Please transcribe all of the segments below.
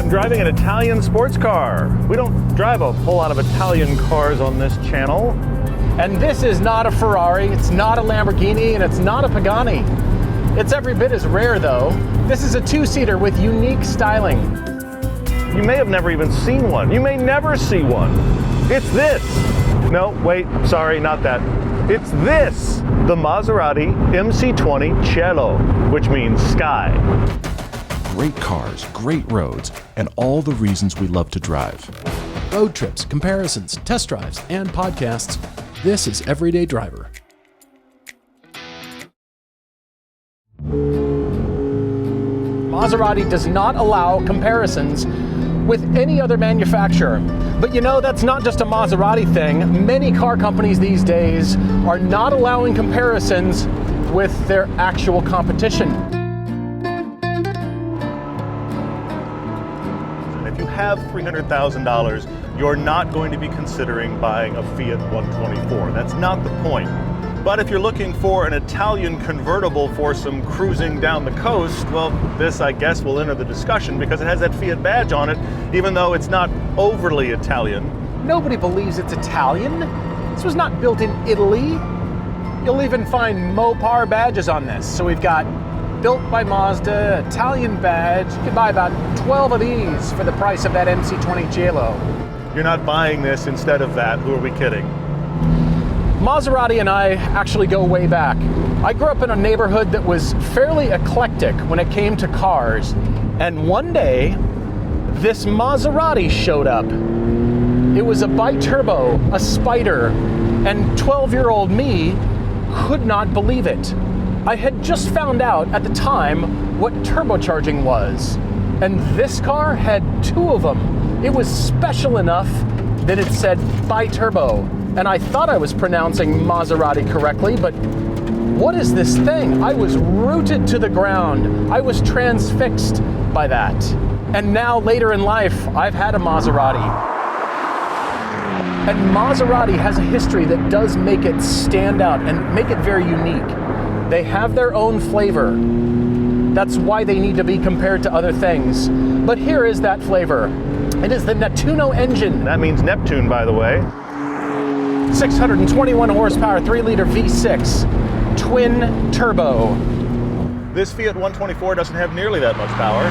I'm driving an Italian sports car. We don't drive a whole lot of Italian cars on this channel. And this is not a Ferrari, it's not a Lamborghini, and it's not a Pagani. It's every bit as rare though. This is a two-seater with unique styling. You may have never even seen one. You may never see one. It's this. No, wait, sorry, not that. It's this, the Maserati MC20 Cielo, which means sky. Great cars, great roads, and all the reasons we love to drive. Road trips, comparisons, test drives, and podcasts. This is Everyday Driver. Maserati does not allow comparisons with any other manufacturer. But you know, that's not just a Maserati thing. Many car companies these days are not allowing comparisons with their actual competition. If you have $300,000, you're not going to be considering buying a Fiat 124. That's not the point. But if you're looking for an Italian convertible for some cruising down the coast, well, this, I guess, will enter the discussion because it has that Fiat badge on it, even though it's not overly Italian. Nobody believes it's Italian. This was not built in Italy. You'll even find Mopar badges on this. So we've got built by Mazda, Italian badge. You can buy about 12 of these for the price of that MC20 Cielo. You're not buying this instead of that. Who are we kidding? Maserati and I actually go way back. I grew up in a neighborhood that was fairly eclectic when it came to cars. And one day, this Maserati showed up. It was a bi-turbo, a Spider, and 12-year-old me could not believe it. I had just found out at the time what turbocharging was. And this car had two of them. It was special enough that it said bi-turbo. And I thought I was pronouncing Maserati correctly, but what is this thing? I was rooted to the ground. I was transfixed by that. And now later in life, I've had a Maserati. And Maserati has a history that does make it stand out and make it very unique. They have their own flavor. That's why they need to be compared to other things. But here is that flavor. It is the Nettuno engine. That means Neptune, by the way. 621 horsepower, 3-liter V6, twin turbo. This Fiat 124 doesn't have nearly that much power,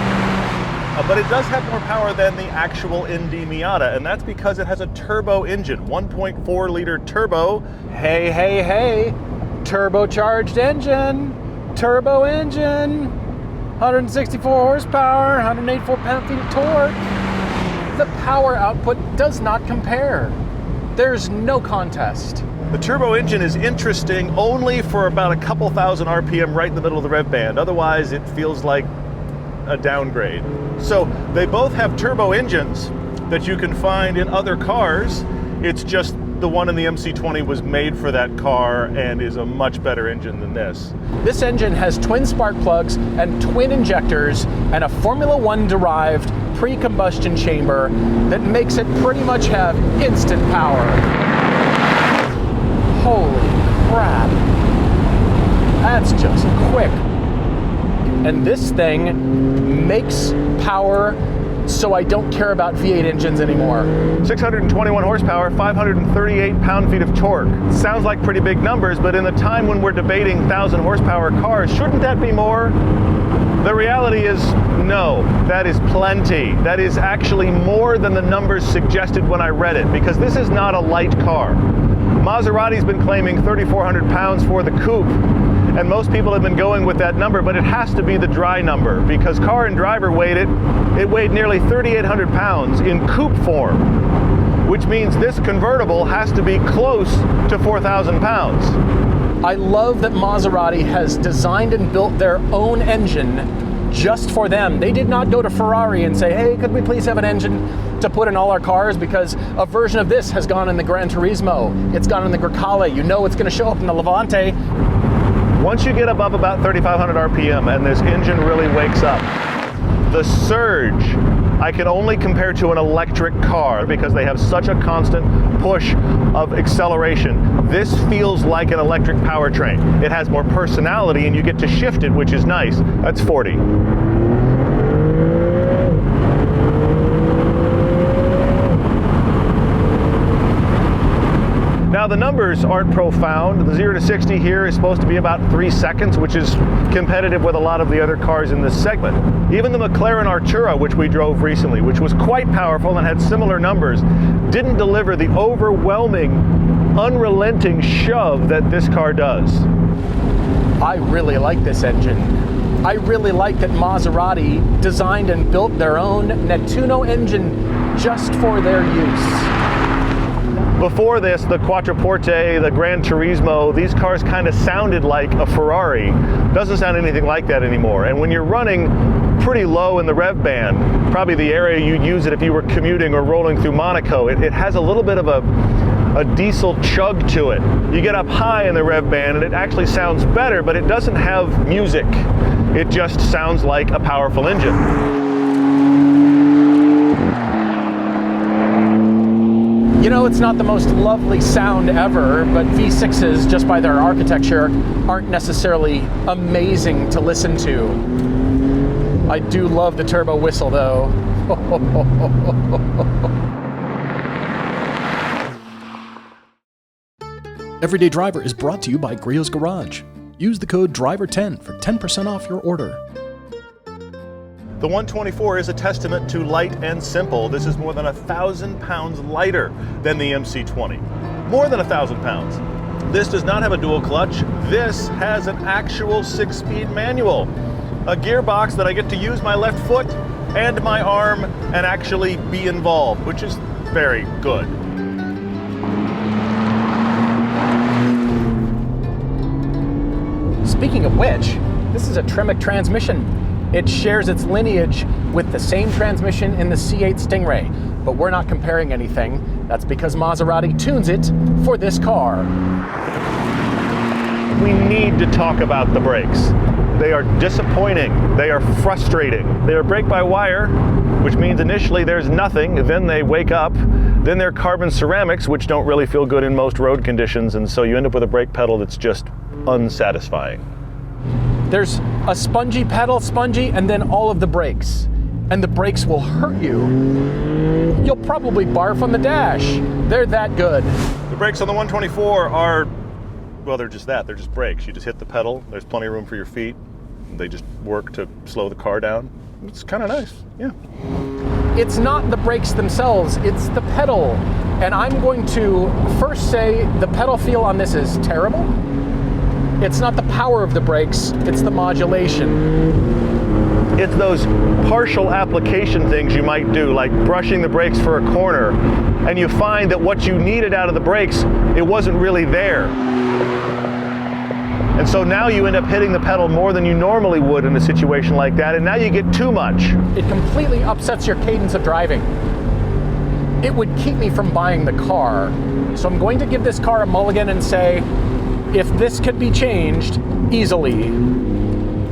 but it does have more power than the actual Indy Miata, and that's because it has a turbo engine, 1.4-liter turbo. Hey, hey, hey, turbocharged engine, turbo engine, 164 horsepower, 184 pound-feet of torque. The power output does not compare. There's no contest. The turbo engine is interesting only for about a couple thousand RPM right in the middle of the rev band. Otherwise, it feels like a downgrade. So they both have turbo engines that you can find in other cars. It's just the one in the MC20 was made for that car and is a much better engine than this. This engine has twin spark plugs and twin injectors and a Formula One derived pre-combustion chamber that makes it pretty much have instant power. Holy crap. That's just quick. And this thing makes power so I don't care about V8 engines anymore. 621 horsepower, 538 pound-feet of torque. Sounds like pretty big numbers, but in the time when we're debating 1,000 horsepower cars, shouldn't that be more? The reality is, no, that is plenty. That is actually more than the numbers suggested when I read it, because this is not a light car. Maserati's been claiming 3,400 pounds for the coupe, and most people have been going with that number, but it has to be the dry number, because Car and Driver weighed it. It weighed nearly 3,800 pounds in coupe form, which means this convertible has to be close to 4,000 pounds. I love that Maserati has designed and built their own engine just for them. They did not go to Ferrari and say, hey, could we please have an engine to put in all our cars, because a version of this has gone in the Gran Turismo, it's gone in the Grecale, you know it's going to show up in the Levante. Once you get above about 3,500 RPM and this engine really wakes up, the surge I can only compare to an electric car because they have such a constant push of acceleration. This feels like an electric powertrain. It has more personality and you get to shift it, which is nice. That's 40. Now the numbers aren't profound. The 0 to 60 here is supposed to be about 3 seconds, which is competitive with a lot of the other cars in this segment. Even the McLaren Artura, which we drove recently, which was quite powerful and had similar numbers, didn't deliver the overwhelming, unrelenting shove that this car does. I really like this engine. I really like that Maserati designed and built their own Nettuno engine just for their use. Before this, the Quattroporte, the Gran Turismo, these cars kind of sounded like a Ferrari. Doesn't sound anything like that anymore. And when you're running pretty low in the rev band, probably the area you'd use it if you were commuting or rolling through Monaco, it has a little bit of a diesel chug to it. You get up high in the rev band and it actually sounds better, but it doesn't have music. It just sounds like a powerful engine. You know, it's not the most lovely sound ever, but V6s, just by their architecture, aren't necessarily amazing to listen to. I do love the turbo whistle, though. Everyday Driver is brought to you by Griot's Garage. Use the code DRIVER10 for 10% off your order. The 124 is a testament to light and simple. This is more than 1,000 pounds lighter than the MC20. More than 1,000 pounds. This does not have a dual clutch. This has an actual 6-speed manual. A gearbox that I get to use my left foot and my arm and actually be involved, which is very good. Speaking of which, this is a Tremec transmission. It shares its lineage with the same transmission in the C8 Stingray, but we're not comparing anything. That's because Maserati tunes it for this car. We need to talk about the brakes. They are disappointing. They are frustrating. They are brake-by-wire, which means initially there's nothing, then they wake up, then they're carbon ceramics, which don't really feel good in most road conditions, and so you end up with a brake pedal that's just unsatisfying. There's a spongy pedal, and then all of the brakes. And the brakes will hurt you. You'll probably barf on the dash. They're that good. The brakes on the 124 are, well, they're just that. They're just brakes. You just hit the pedal. There's plenty of room for your feet. They just work to slow the car down. It's kind of nice, yeah. It's not the brakes themselves, it's the pedal. And I'm going to first say the pedal feel on this is terrible. It's not the power of the brakes, it's the modulation. It's those partial application things you might do, like brushing the brakes for a corner, and you find that what you needed out of the brakes, it wasn't really there. And so now you end up hitting the pedal more than you normally would in a situation like that, and now you get too much. It completely upsets your cadence of driving. It would keep me from buying the car. So I'm going to give this car a mulligan and say, if this could be changed easily,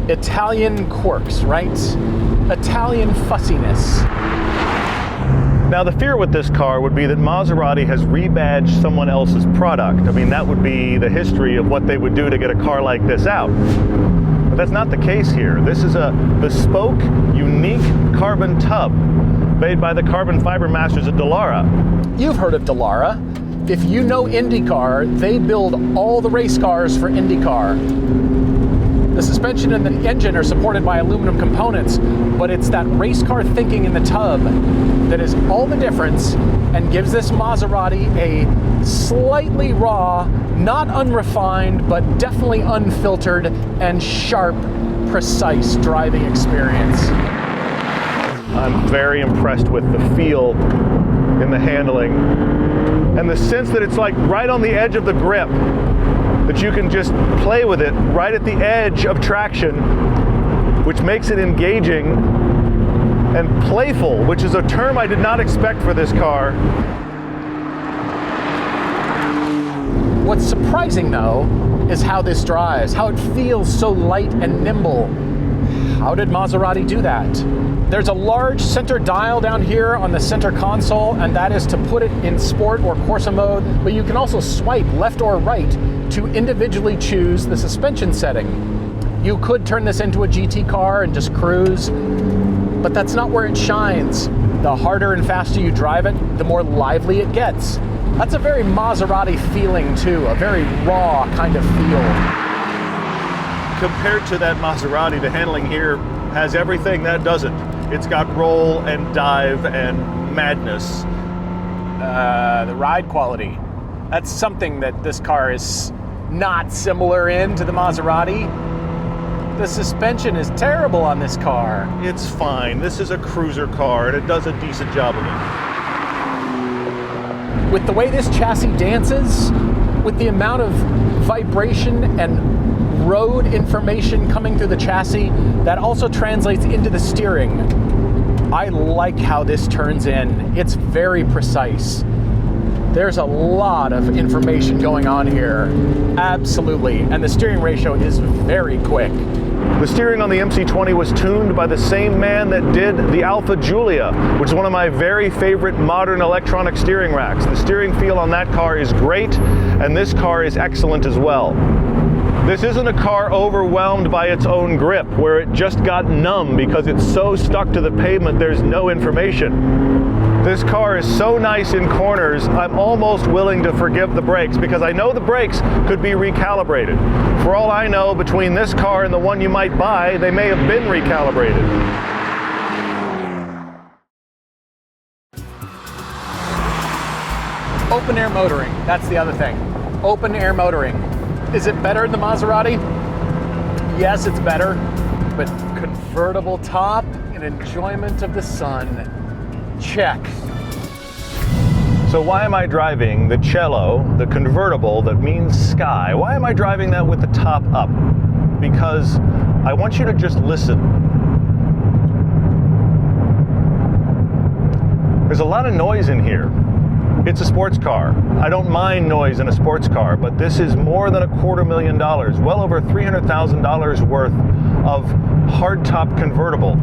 Italian quirks, right? Italian fussiness. Now the fear with this car would be that Maserati has rebadged someone else's product. I mean, that would be the history of what they would do to get a car like this out. But that's not the case here. This is a bespoke, unique carbon tub made by the carbon fiber masters at Dallara. You've heard of Dallara. If you know IndyCar, they build all the race cars for IndyCar. The suspension and the engine are supported by aluminum components, but it's that race car thinking in the tub that is all the difference and gives this Maserati a slightly raw, not unrefined, but definitely unfiltered and sharp, precise driving experience. I'm very impressed with the feel in the handling and the sense that it's like right on the edge of the grip, that you can just play with it right at the edge of traction, which makes it engaging and playful, which is a term I did not expect for this car. What's surprising though is how this drives, how it feels so light and nimble. How did Maserati do that? There's a large center dial down here on the center console, and that is to put it in sport or Corsa mode, but you can also swipe left or right to individually choose the suspension setting. You could turn this into a GT car and just cruise, but that's not where it shines. The harder and faster you drive it, the more lively it gets. That's a very Maserati feeling too, a very raw kind of feel. Compared to that Maserati, the handling here has everything that doesn't. It's got roll and dive and madness. The ride quality. That's something that this car is not similar in to the Maserati. The suspension is terrible on this car. It's fine. This is a cruiser car and it does a decent job of it. With the way this chassis dances, with the amount of vibration and road information coming through the chassis, that also translates into the steering. I like how this turns in. It's very precise. There's a lot of information going on here. Absolutely. And the steering ratio is very quick. The steering on the MC20 was tuned by the same man that did the Alfa Giulia, which is one of my very favorite modern electronic steering racks. The steering feel on that car is great, and this car is excellent as well. This isn't a car overwhelmed by its own grip, where it just got numb because it's so stuck to the pavement there's no information. This car is so nice in corners, I'm almost willing to forgive the brakes because I know the brakes could be recalibrated. For all I know, between this car and the one you might buy, they may have been recalibrated. Open air motoring, that's the other thing. Open air motoring. Is it better than the Maserati? Yes, it's better, but convertible top and enjoyment of the sun. Check. So why am I driving the Cielo, the convertible that means sky? Why am I driving that with the top up? Because I want you to just listen. There's a lot of noise in here. It's a sports car. I don't mind noise in a sports car, but this is more than $250,000, well over $300,000 worth of hardtop convertible.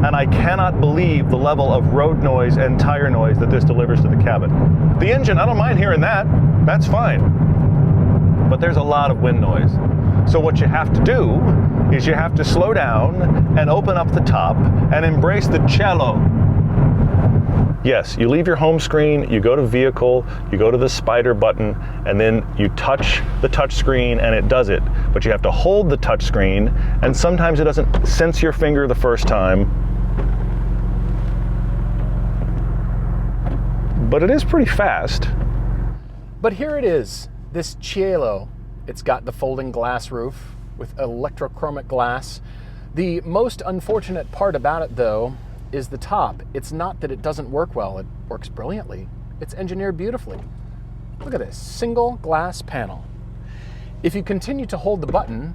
And I cannot believe the level of road noise and tire noise that this delivers to the cabin. The engine, I don't mind hearing that. That's fine. But there's a lot of wind noise. So what you have to do is you have to slow down and open up the top and embrace the Cielo. Yes, you leave your home screen, you go to vehicle, you go to the spider button, and then you touch the touch screen and it does it. But you have to hold the touch screen, and sometimes it doesn't sense your finger the first time. But it is pretty fast. But here it is, this Cielo. It's got the folding glass roof with electrochromic glass. The most unfortunate part about it, though, is the top. It's not that it doesn't work well, it works brilliantly. It's engineered beautifully. Look at this, single glass panel. If you continue to hold the button,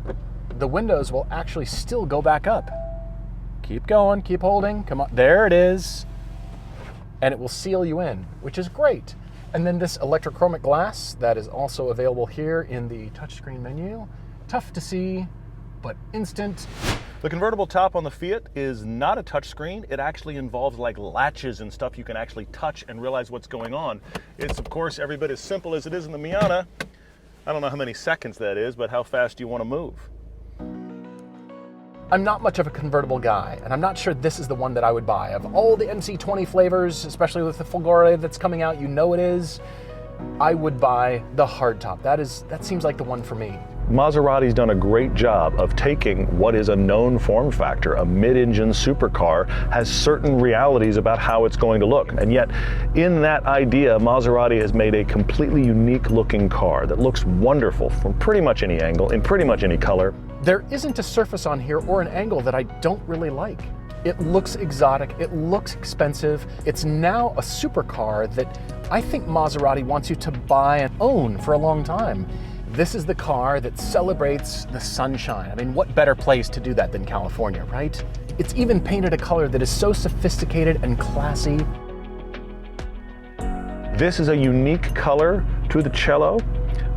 the windows will actually still go back up. Keep going, keep holding, come on, there it is. And it will seal you in, which is great. And then this electrochromic glass that is also available here in the touchscreen menu. Tough to see, but instant. The convertible top on the Fiat is not a touchscreen. It actually involves like latches and stuff you can actually touch and realize what's going on. It's of course every bit as simple as it is in the Miata. I don't know how many seconds that is, but how fast do you want to move? I'm not much of a convertible guy, and I'm not sure this is the one that I would buy. Of all the MC20 flavors, especially with the Folgore that's coming out, you know it is, I would buy the hardtop. That seems like the one for me. Maserati's done a great job of taking what is a known form factor, a mid-engine supercar, has certain realities about how it's going to look. And yet, in that idea, Maserati has made a completely unique looking car that looks wonderful from pretty much any angle, in pretty much any color. There isn't a surface on here or an angle that I don't really like. It looks exotic, it looks expensive. It's now a supercar that I think Maserati wants you to buy and own for a long time. This is the car that celebrates the sunshine. I mean, what better place to do that than California, right? It's even painted a color that is so sophisticated and classy. This is a unique color to the Cielo.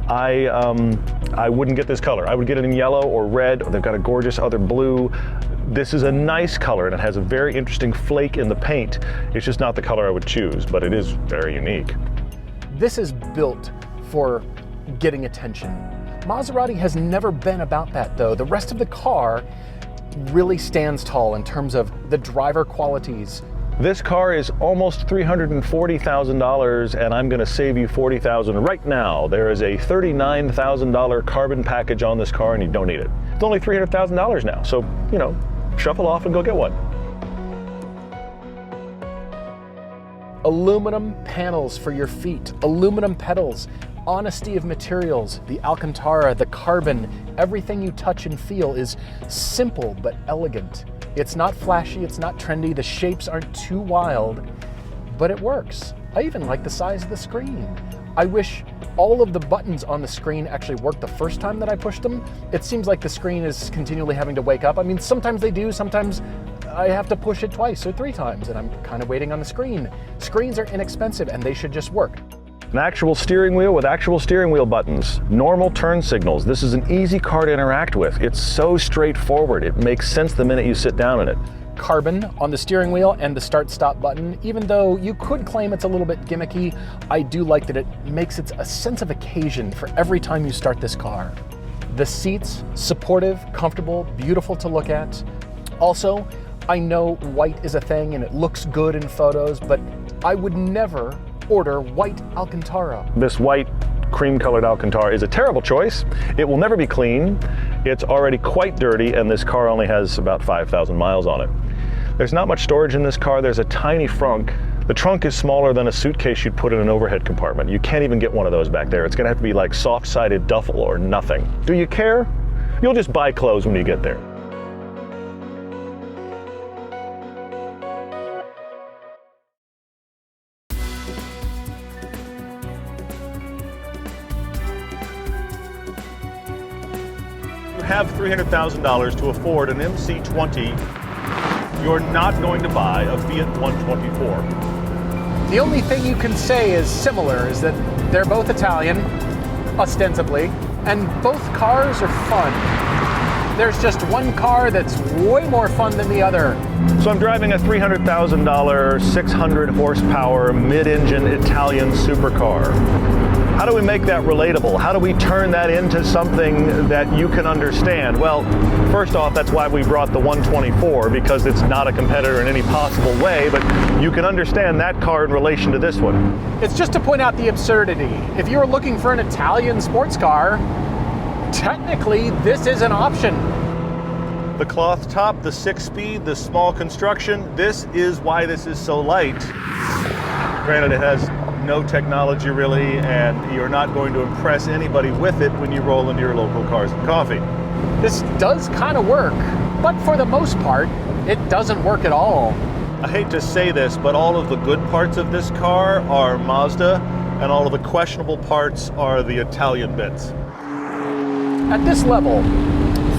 I wouldn't get this color. I would get it in yellow or red, or they've got a gorgeous other blue. This is a nice color and it has a very interesting flake in the paint. It's just not the color I would choose, but it is very unique. This is built for getting attention. Maserati has never been about that though. The rest of the car really stands tall in terms of the driver qualities. This car is almost $340,000 and I'm gonna save you $40,000 right now. There is a $39,000 carbon package on this car and you don't need it. It's only $300,000 now, so, you know, shuffle off and go get one. Aluminum panels for your feet, aluminum pedals, honesty of materials, the Alcantara, the carbon, everything you touch and feel is simple but elegant. It's not flashy, it's not trendy, the shapes aren't too wild, but it works. I even like the size of the screen. I wish all of the buttons on the screen actually worked the first time that I pushed them. It seems like the screen is continually having to wake up. I mean, sometimes they do, sometimes I have to push it twice or 3 times and I'm kind of waiting on the screen. Screens are inexpensive and they should just work. An actual steering wheel with actual steering wheel buttons, normal turn signals. This is an easy car to interact with. It's so straightforward. It makes sense the minute you sit down in it. Carbon on the steering wheel and the start-stop button. Even though you could claim it's a little bit gimmicky, I do like that it makes it a sense of occasion for every time you start this car. The seats, supportive, comfortable, beautiful to look at. Also, I know white is a thing and it looks good in photos, but I would never order white Alcantara. This white cream-colored Alcantara is a terrible choice. It will never be clean. It's already quite dirty, and this car only has about 5,000 miles on it. There's not much storage in this car. There's a tiny trunk. The trunk is smaller than a suitcase you'd put in an overhead compartment. You can't even get one of those back there. It's gonna have to be like soft-sided duffel or nothing. Do you care? You'll just buy clothes when you get there. Have $300,000 to afford an MC20, you're not going to buy a Fiat 124. The only thing you can say is similar is that they're both Italian, ostensibly, and both cars are fun. There's just one car that's way more fun than the other. So I'm driving a $300,000, 600 horsepower, mid-engine Italian supercar. How do we make that relatable? How do we turn that into something that you can understand? Well, first off, that's why we brought the 124, because it's not a competitor in any possible way, but you can understand that car in relation to this one. It's just to point out the absurdity. If you're looking for an Italian sports car, technically this is an option. The cloth top, the 6-speed, the small construction, this is why this is so light. Granted, it has no technology really, and you're not going to impress anybody with it when you roll into your local Cars and Coffee. This does kind of work, but for the most part, it doesn't work at all. I hate to say this, but all of the good parts of this car are Mazda, and all of the questionable parts are the Italian bits. At this level,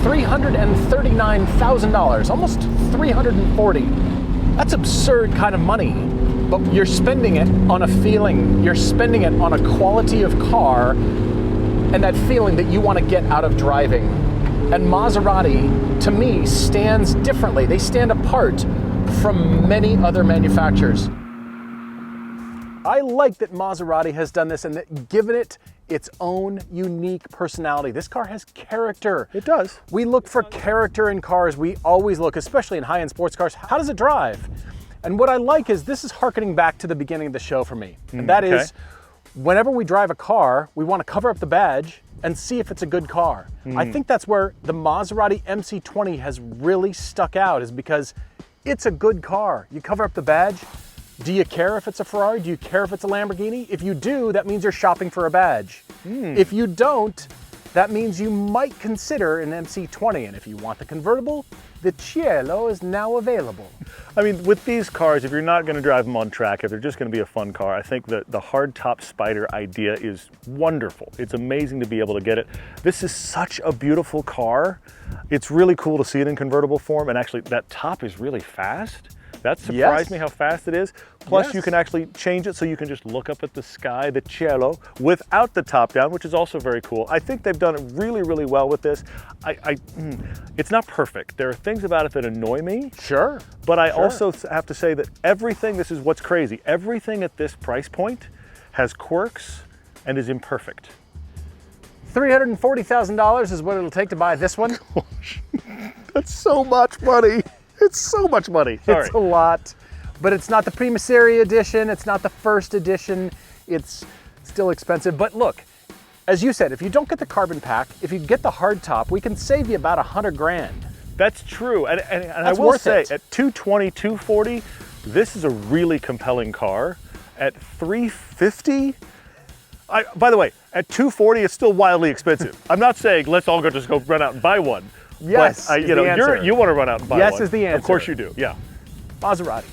$339,000, almost $340,000. That's absurd kind of money. But you're spending it on a feeling, you're spending it on a quality of car and that feeling that you want to get out of driving. And Maserati, to me, stands differently. They stand apart from many other manufacturers. I like that Maserati has done this and that given it its own unique personality. This car has character. It does. We look for character in cars. We always look, especially in high-end sports cars. How does it drive? And what I like is this is hearkening back to the beginning of the show for me. And that is, whenever we drive a car, we want to cover up the badge and see if it's a good car. I think that's where the Maserati MC20 has really stuck out, is because it's a good car. You cover up the badge. Do you care if it's a Ferrari? Do you care if it's a Lamborghini? If you do, that means you're shopping for a badge. If you don't, that means you might consider an MC20. And if you want the convertible, the Cielo is now available. I mean, with these cars, if you're not going to drive them on track, if they're just going to be a fun car, I think that the hardtop Spider idea is wonderful. It's amazing to be able to get it. This is such a beautiful car. It's really cool to see it in convertible form, and actually that top is really fast. That surprised me how fast it is. Plus you can actually change it so you can just look up at the sky, the Cielo, without the top down, which is also very cool. I think they've done it really, really well with this. It's not perfect. There are things about it that annoy me. Sure. But I also have to say that everything, this is what's crazy, everything at this price point has quirks and is imperfect. $340,000 is what it'll take to buy this one. That's so much money. It's so much money. Sorry. It's a lot. but it's not the Prima Serie edition. It's not the first edition. It's still expensive. But look, as you said, if you don't get the carbon pack, if you get the hardtop, we can save you about 100 grand. That's true. And I That's will worth say, it. at 220, 240, this is a really compelling car. At 350, by the way, at 240, it's still wildly expensive. I'm not saying let's all just go run out and buy one. Yes, but, is the answer. you want to run out and buy one. Yes is the answer. Of course you do, yeah. Maserati.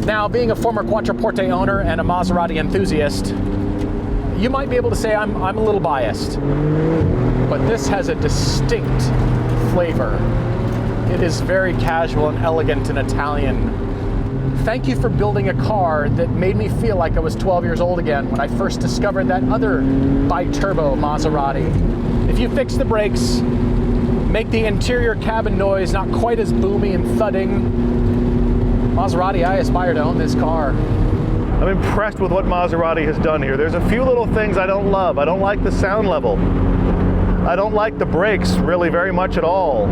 Now, being a former Quattroporte owner and a Maserati enthusiast, you might be able to say I'm a little biased, but this has a distinct flavor. It is very casual and elegant and Italian. Thank you for building a car that made me feel like I was 12 years old again when I first discovered that other bi-turbo Maserati. If you fix the brakes, make the interior cabin noise not quite as boomy and thudding, Maserati, I aspire to own this car. I'm impressed with what Maserati has done here. There's a few little things I don't love. I don't like the sound level. I don't like the brakes really very much at all.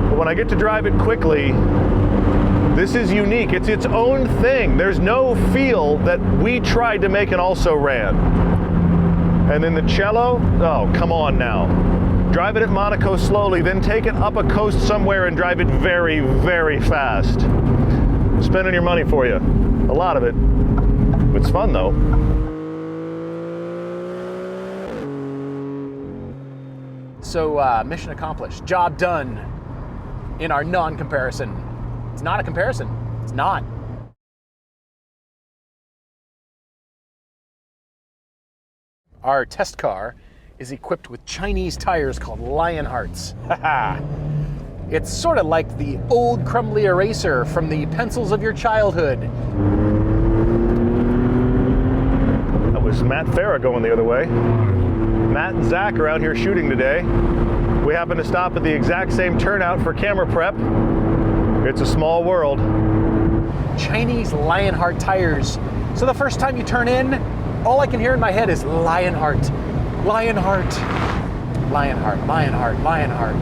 But when I get to drive it quickly, this is unique. It's its own thing. There's no feel that we tried to make an also-ran. And then the Cielo, oh, come on now. Drive it at Monaco slowly, then take it up a coast somewhere and drive it very, very fast. Spending your money for you. A lot of it. It's fun though. So, mission accomplished. Job done in our non-comparison. It's not a comparison. It's not. Our test car is equipped with Chinese tires called Lionhearts. It's sort of like the old crumbly eraser from the pencils of your childhood. That was Matt Farah going the other way. Matt and Zach are out here shooting today. We happen to stop at the exact same turnout for camera prep. It's a small world. Chinese Lionheart tires. So the first time you turn in, all I can hear in my head is Lionheart, Lionheart, Lionheart, Lionheart, Lionheart.